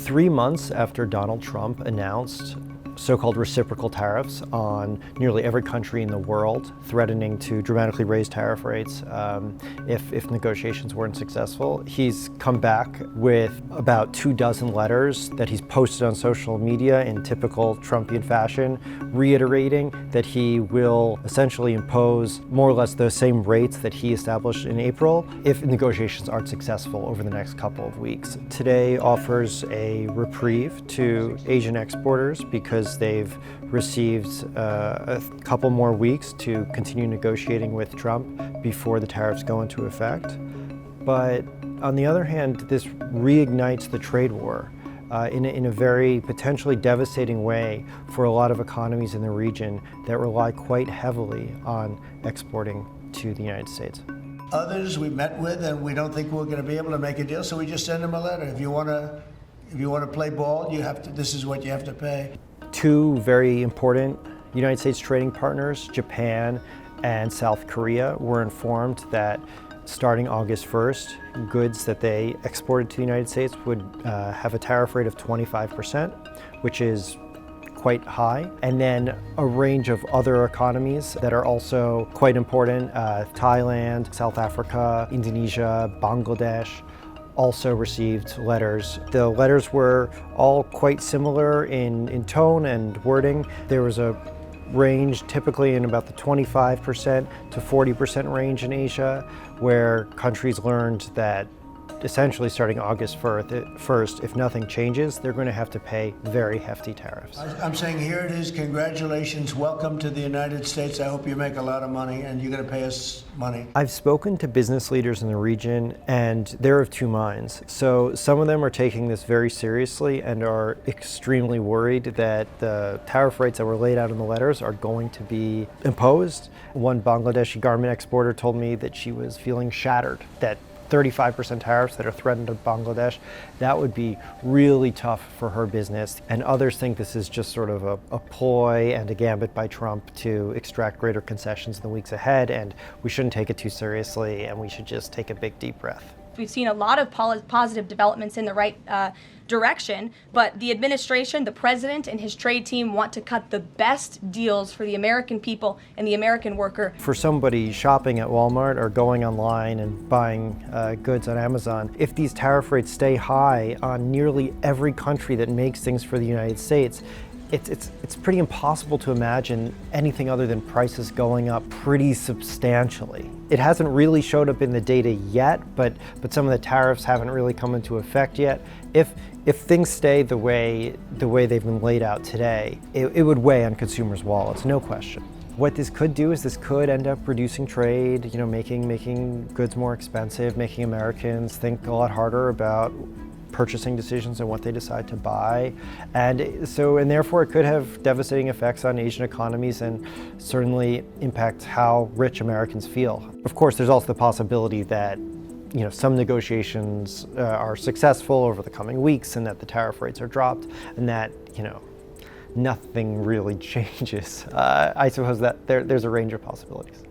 3 months after Donald Trump announced so-called reciprocal tariffs on nearly every country in the world, threatening to dramatically raise tariff rates if negotiations weren't successful. He's come back with about 24 letters that he's posted on social media in typical Trumpian fashion, reiterating that he will essentially impose more or less the same rates that he established in April if negotiations aren't successful over the next couple of weeks. Today offers a reprieve to Asian exporters because they've received a couple more weeks to continue negotiating with Trump before the tariffs go into effect. But on the other hand, this reignites the trade war in a very potentially devastating way for a lot of economies in the region that rely quite heavily on exporting to the United States. Others we met with, and we don't think we're going to be able to make a deal, so we just send them a letter. If you want to play ball, you have to. This is what you have to pay. Two very important United States trading partners, Japan and South Korea, were informed that starting August 1st, goods that they exported to the United States would have a tariff rate of 25%, which is quite high. And then a range of other economies that are also quite important, Thailand, South Africa, Indonesia, Bangladesh, also received letters. The letters were all quite similar in tone and wording. There was a range typically in about the 25% to 40% range in Asia, where countries learned that essentially starting August 1st, if nothing changes, they're going to have to pay very hefty tariffs. I'm saying here it is, congratulations, welcome to the United States. I hope you make a lot of money and you're going to pay us money. I've spoken to business leaders in the region and they're of two minds. So some of them are taking this very seriously and are extremely worried that the tariff rates that were laid out in the letters are going to be imposed. One Bangladeshi garment exporter told me that she was feeling shattered, that 35% tariffs that are threatened to Bangladesh, that would be really tough for her business. And others think this is just sort of a ploy and a gambit by Trump to extract greater concessions in the weeks ahead, and we shouldn't take it too seriously and we should just take a big deep breath. We've seen a lot of positive developments in the right direction, but the administration, the president, and his trade team want to cut the best deals for the American people and the American worker. For somebody shopping at Walmart or going online and buying goods on Amazon, if these tariff rates stay high on nearly every country that makes things for the United States, it's pretty impossible to imagine anything other than prices going up pretty substantially. It hasn't really showed up in the data yet, but some of the tariffs haven't really come into effect yet. If things stay the way they've been laid out today, it would weigh on consumers' wallets, no question. What this could do is this could end up reducing trade, making goods more expensive, making Americans think a lot harder about purchasing decisions and what they decide to buy. And therefore it could have devastating effects on Asian economies and certainly impact how rich Americans feel. Of course, there's also the possibility that some negotiations are successful over the coming weeks and that the tariff rates are dropped and that, nothing really changes. I suppose that there's a range of possibilities.